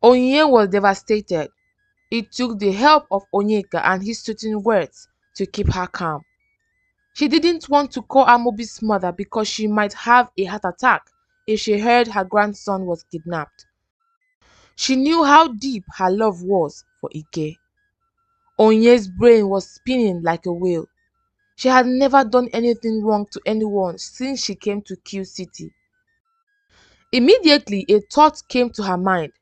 Onyinye was devastated. It took the help of Onyeka and his soothing words to keep her calm. She didn't want to call Amobi's mother because she might have a heart attack if she heard her grandson was kidnapped. She knew how deep her love was for Ike. Onye's brain was spinning like a wheel. She had never done anything wrong to anyone since she came to Q City. Immediately, a thought came to her mind.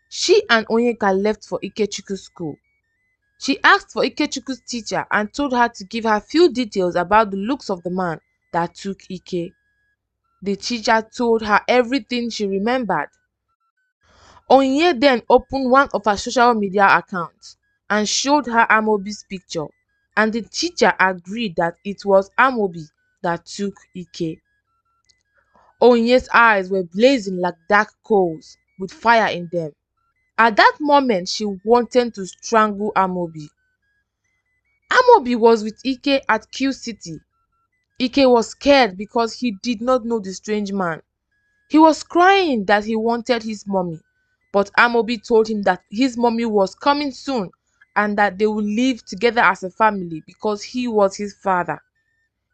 She and Onyeka left for Ikechukwu school. She asked for Ikechukwu's teacher and told her to give her few details about the looks of the man that took Ike. The teacher told her everything she remembered. Onyinye then opened one of her social media accounts and showed her Amobi's picture, and the teacher agreed that it was Amobi that took Ike. Onyinye's eyes were blazing like dark coals with fire in them. At that moment, she wanted to strangle Amobi. Amobi was with Ike at Q City. Ike was scared because he did not know the strange man. He was crying that he wanted his mommy, but Amobi told him that his mommy was coming soon and that they would live together as a family because he was his father.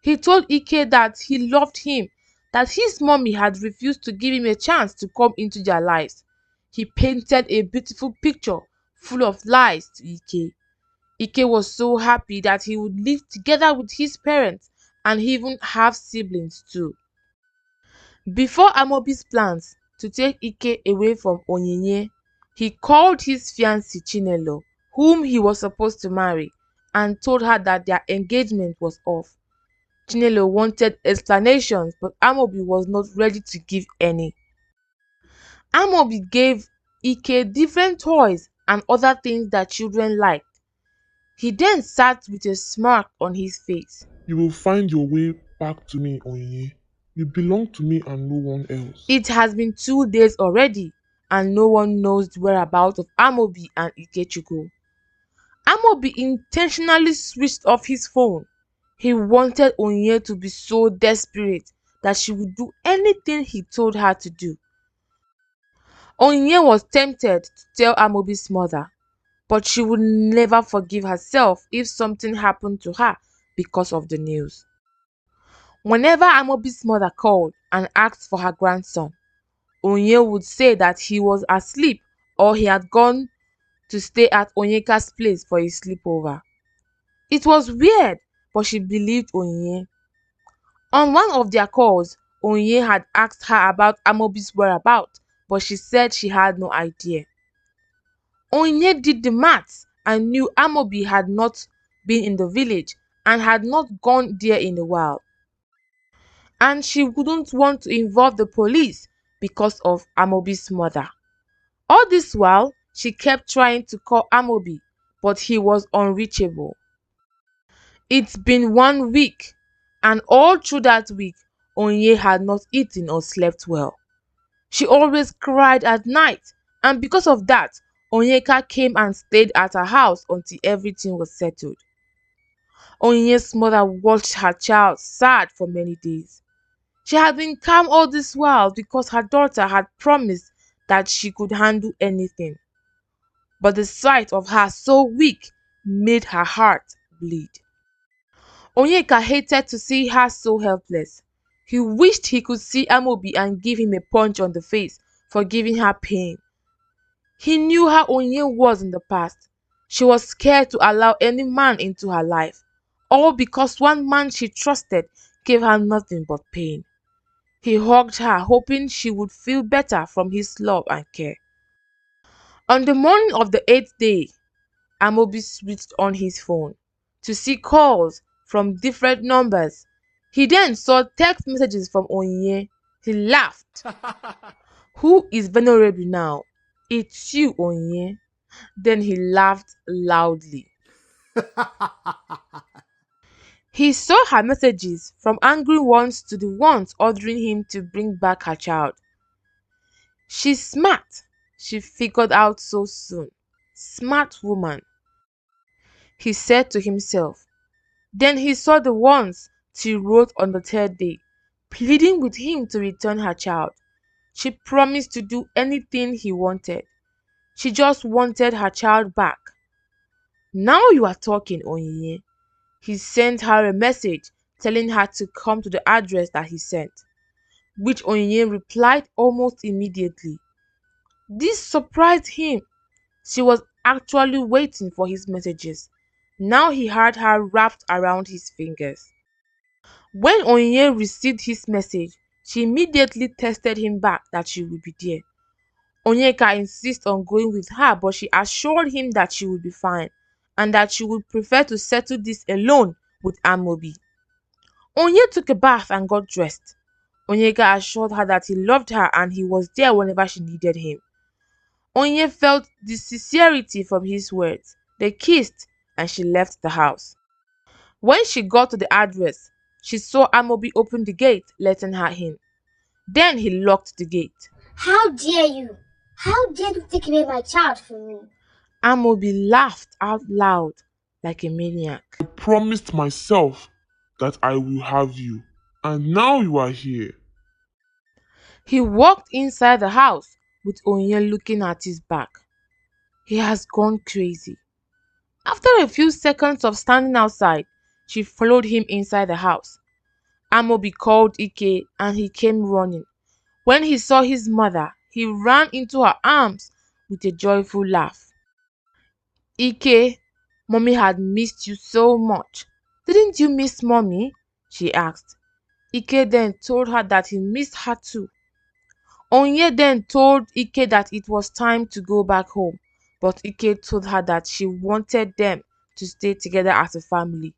He told Ike that he loved him, that his mommy had refused to give him a chance to come into their lives. He painted a beautiful picture full of lies to Ike. Ike was so happy that he would live together with his parents and even have siblings too. Before Amobi's plans to take Ike away from Onyinye, he called his fiancée Chinelo, whom he was supposed to marry, and told her that their engagement was off. Chinelo wanted explanations, but Amobi was not ready to give any. Amobi gave Ike different toys and other things that children liked. He then sat with a smirk on his face. You will find your way back to me, Onyinye. You belong to me and no one else. It has been 2 days already, and no one knows the whereabouts of Amobi and Ikechukwu. Amobi intentionally switched off his phone. He wanted Onyinye to be so desperate that she would do anything he told her to do. Onyinye was tempted to tell Amobi's mother, but she would never forgive herself if something happened to her because of the news. Whenever Amobi's mother called and asked for her grandson, Onyinye would say that he was asleep or he had gone to stay at Onyeka's place for a sleepover. It was weird, but she believed Onyinye. On one of their calls, Onyinye had asked her about Amobi's whereabouts, but she said she had no idea. Onyinye did the maths and knew Amobi had not been in the village and had not gone there in a while. And she wouldn't want to involve the police because of Amobi's mother. All this while, she kept trying to call Amobi, but he was unreachable. It's been 1 week, and all through that week, Onyinye had not eaten or slept well. She always cried at night, and because of that, Onyeka came and stayed at her house until everything was settled. Onyinye's mother watched her child sad for many days. She had been calm all this while because her daughter had promised that she could handle anything. But the sight of her so weak made her heart bleed. Onyeka hated to see her so helpless. He wished he could see Amobi and give him a punch on the face for giving her pain. He knew how Onyinye was in the past. She was scared to allow any man into her life, all because one man she trusted gave her nothing but pain. He hugged her, hoping she would feel better from his love and care. On the morning of the 8th day, Amobi switched on his phone to see calls from different numbers. He then saw text messages from Onyinye. He laughed. Who is vulnerable now? It's you, Onyinye. Then he laughed loudly. He saw her messages, from angry ones to the ones ordering him to bring back her child. She's smart, she figured out so soon. Smart woman, he said to himself. Then he saw the ones she wrote on the 3rd day, pleading with him to return her child. She promised to do anything he wanted. She just wanted her child back. Now you are talking, Onyinye. He sent her a message telling her to come to the address that he sent, which Onyinye replied almost immediately. This surprised him. She was actually waiting for his messages. Now he had her wrapped around his fingers. When Onyinye received his message, she immediately texted him back that she would be there. Onyeka insists on going with her, but she assured him that she would be fine and that she would prefer to settle this alone with Amobi. Onye took a bath and got dressed. Onyeka assured her that he loved her and he was there whenever she needed him. Onye felt the sincerity from his words. They kissed and she left the house. When she got to the address, she saw Amobi open the gate, letting her in. Then he locked the gate. How dare you? How dare you take away my child from me? Amobi laughed out loud like a maniac. I promised myself that I will have you, and now you are here. He walked inside the house with Onye looking at his back. He has gone crazy. After a few seconds of standing outside, she followed him inside the house. Amobi called Ike and he came running. When he saw his mother, he ran into her arms with a joyful laugh. Ike, Mommy had missed you so much. Didn't you miss Mommy? She asked. Ike then told her that he missed her too. Onye then told Ike that it was time to go back home, but Ike told her that she wanted them to stay together as a family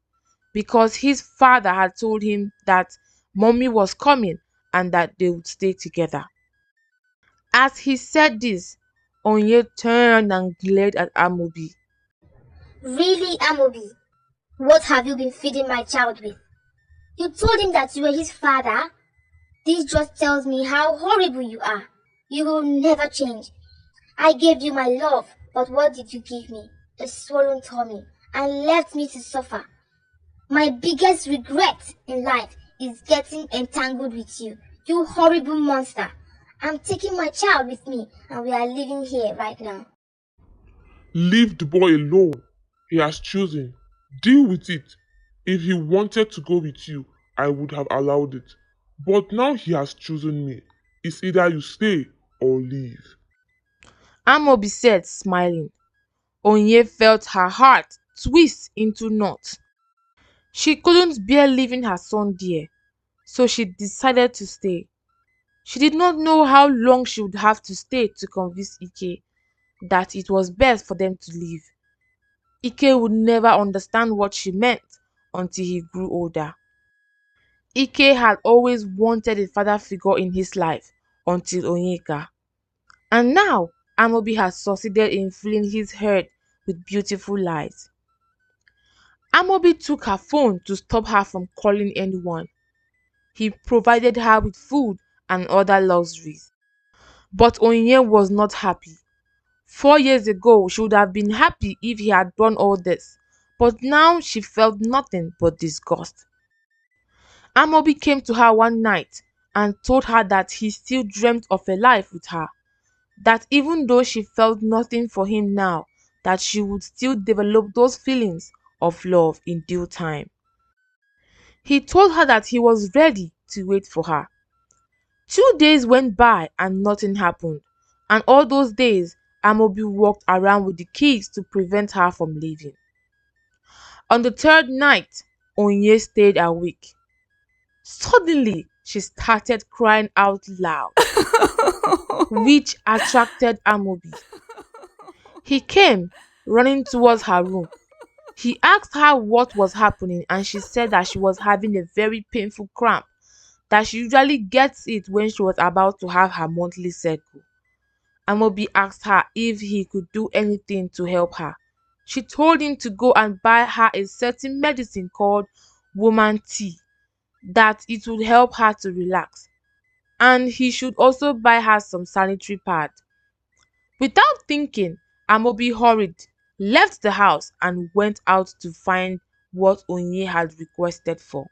because his father had told him that Mommy was coming and that they would stay together. As he said this, Onye turned and glared at Amobi. Really, Amobi? What have you been feeding my child with? You told him that you were his father? This just tells me how horrible you are. You will never change. I gave you my love, but what did you give me? A swollen tummy, and left me to suffer. My biggest regret in life is getting entangled with you, you horrible monster. I'm taking my child with me, and we are living here right now. Leave the boy alone. He has chosen. Deal with it. If he wanted to go with you, I would have allowed it. But now he has chosen me. It's either you stay or leave. Amobi said, smiling. Onye felt her heart twist into knots. She couldn't bear leaving her son there, so she decided to stay. She did not know how long she would have to stay to convince Ike that it was best for them to leave. Ike would never understand what she meant until he grew older. Ike had always wanted a father figure in his life until Onyeka. And now Amobi has succeeded in filling his head with beautiful lies. Amobi took her phone to stop her from calling anyone. He provided her with food and other luxuries. But Onye was not happy. 4 years ago, she would have been happy if he had done all this, but now she felt nothing but disgust. Amobi came to her one night and told her that he still dreamt of a life with her, that even though she felt nothing for him now, that she would still develop those feelings of love in due time. He told her that he was ready to wait for her. 2 days went by and nothing happened, and all those days Amobi walked around with the keys to prevent her from leaving. On the third night, Onye stayed awake. Suddenly, she started crying out loud, which attracted Amobi. He came running towards her room. He asked her what was happening and she said that she was having a very painful cramp, that she usually gets it when she was about to have her monthly cycle. Amobi asked her if he could do anything to help her. She told him to go and buy her a certain medicine called woman tea, that it would help her to relax, and he should also buy her some sanitary pad. Without thinking, Amobi hurried, left the house and went out to find what Onye had requested for.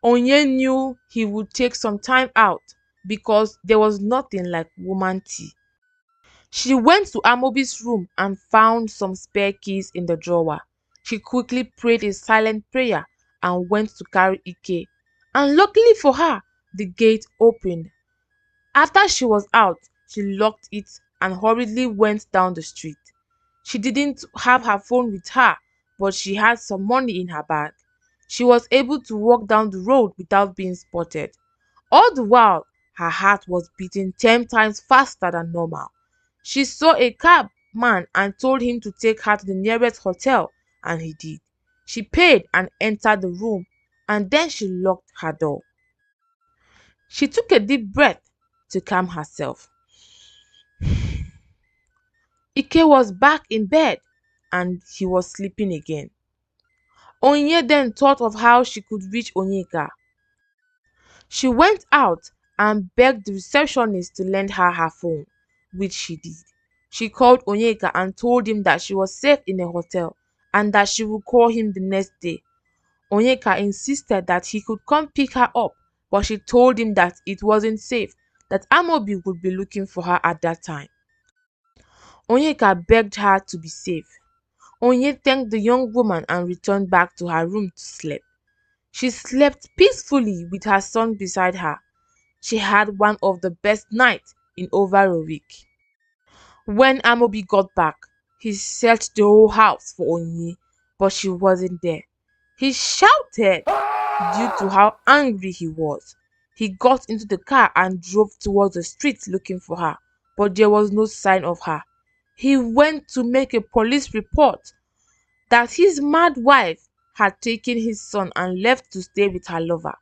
Onye knew he would take some time out because there was nothing like woman tea. She went to Amobi's room and found some spare keys in the drawer. She quickly prayed a silent prayer and went to carry Ike. And luckily for her, the gate opened. After she was out, she locked it and hurriedly went down the street. She didn't have her phone with her, but she had some money in her bag. She was able to walk down the road without being spotted. All the while, her heart was beating 10 times faster than normal. She saw a cabman and told him to take her to the nearest hotel, and he did. She paid and entered the room, and then she locked her door. She took a deep breath to calm herself. Ike was back in bed and he was sleeping again. Onye then thought of how she could reach Onyeka. She went out and begged the receptionist to lend her her phone, which she did. She called Onyeka and told him that she was safe in a hotel and that she would call him the next day. Onyeka insisted that he could come pick her up, but she told him that it wasn't safe, that Amobi would be looking for her at that time. Onyeka begged her to be safe. Onye thanked the young woman and returned back to her room to sleep. She slept peacefully with her son beside her. She had one of the best nights in over a week. When Amobi got back, he searched the whole house for Onye, but she wasn't there. He shouted due to how angry he was. He got into the car and drove towards the street looking for her, but there was no sign of her. He went to make a police report that his mad wife had taken his son and left to stay with her lover,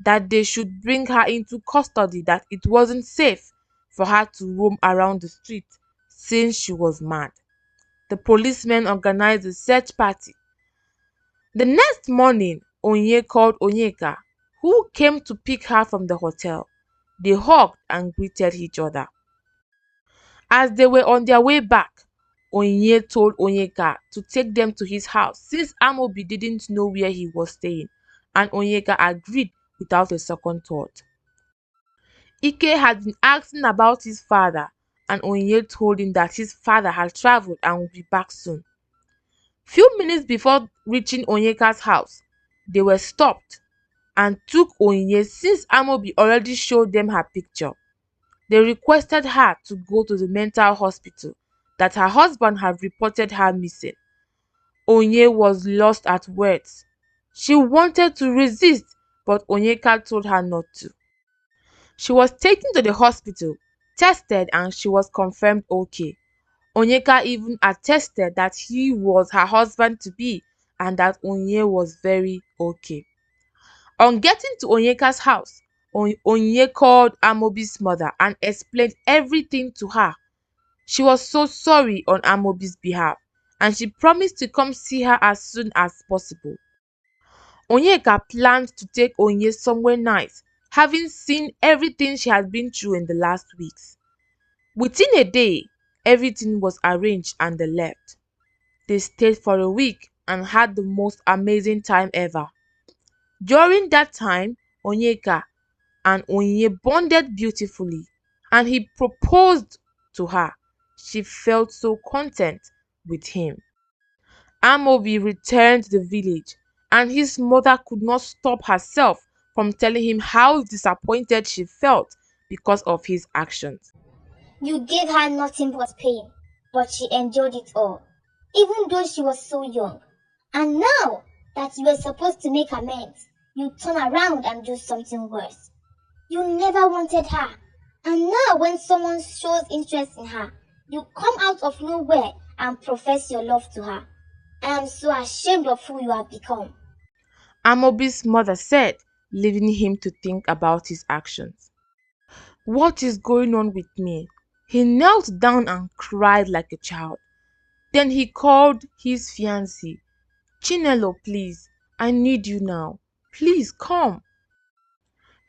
that they should bring her into custody, that it wasn't safe for her to roam around the street since she was mad. The policemen organized a search party. The next morning, Onye called Onyeka, who came to pick her from the hotel. They hugged and greeted each other. As they were on their way back, Onye told Onyeka to take them to his house since Amobi didn't know where he was staying, and Onyeka agreed without a second thought. Ike had been asking about his father, and Onye told him that his father had traveled and would be back soon. Few minutes before reaching Onyeka's house, they were stopped and took Onye since Amobi already showed them her picture. They requested her to go to the mental hospital, that her husband had reported her missing. Onye was lost at words. She wanted to resist, but Onyeka told her not to. She was taken to the hospital, tested, and she was confirmed okay. Onyeka even attested that he was her husband-to-be and that Onye was very okay. On getting to Onyeka's house, Onye called Amobi's mother and explained everything to her. She was so sorry on Amobi's behalf, and she promised to come see her as soon as possible. Onyeka planned to take Onye somewhere nice, having seen everything she had been through in the last weeks. Within a day, everything was arranged and they left. They stayed for a week and had the most amazing time ever. During that time, Onyeka and Onye bonded beautifully, and he proposed to her. She felt so content with him. Amobi returned to the village, and his mother could not stop herself from telling him how disappointed she felt because of his actions. You gave her nothing but pain, but she endured it all, even though she was so young. And now that you were supposed to make amends, you turn around and do something worse. You never wanted her, and now when someone shows interest in her, you come out of nowhere and profess your love to her. I am so ashamed of who you have become. Amobi's mother said, leaving him to think about his actions. What is going on with me? He knelt down and cried like a child. Then he called his fiancée. Chinelo, please, I need you now. Please come.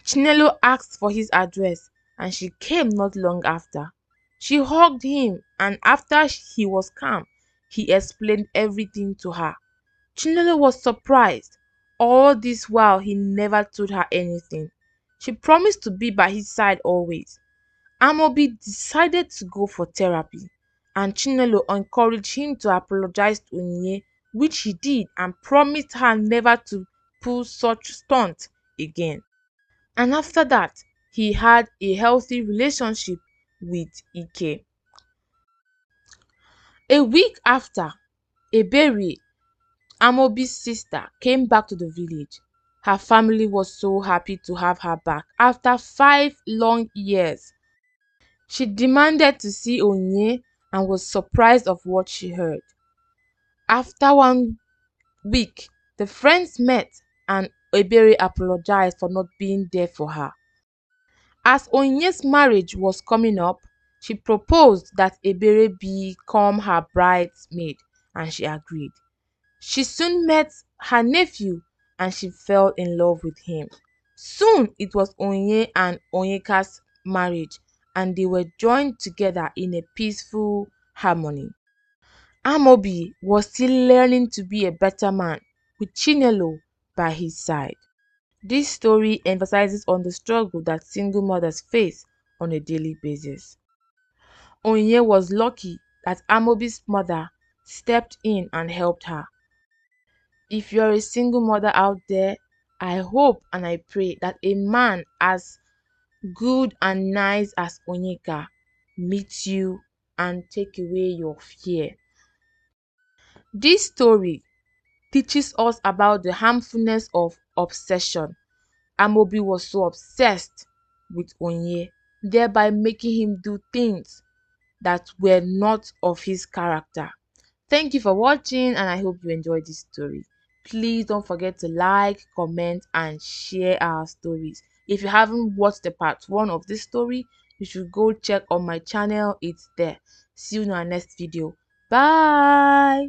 Chinelo asked for his address, and she came not long after. She hugged him, and after he was calm, he explained everything to her. Chinelo was surprised. All this while he never told her anything. She promised to be by his side always. Amobi decided to go for therapy, and Chinelo encouraged him to apologize to Onyinye, which he did and promised her never to pull such stunt again. And after that, he had a healthy relationship with Ike. A week after, Ebere, Amobi's sister, came back to the village. Her family was so happy to have her back after 5 long years. She demanded to see Onye and was surprised of what she heard. After 1 week, the friends met and Ebere apologized for not being there for her. As Onye's marriage was coming up, she proposed that Ebere become her bridesmaid, and she agreed. She soon met her nephew and she fell in love with him. Soon it was Onye and Onyeka's marriage, and they were joined together in a peaceful harmony. Amobi was still learning to be a better man with Chinelo by his side. This story emphasizes on the struggle that single mothers face on a daily basis. Onye was lucky that Amobi's mother stepped in and helped her. If you're a single mother out there, I hope and I pray that a man as good and nice as Onyeka meets you and take away your fear. This story teaches us about the harmfulness of obsession. Amobi was so obsessed with Onye, thereby making him do things that were not of his character. Thank you for watching and I hope you enjoyed this story. Please don't forget to like, comment and share our stories. If you haven't watched the part 1 of this story, you should go check on my channel. It's there. See you in our next video. Bye.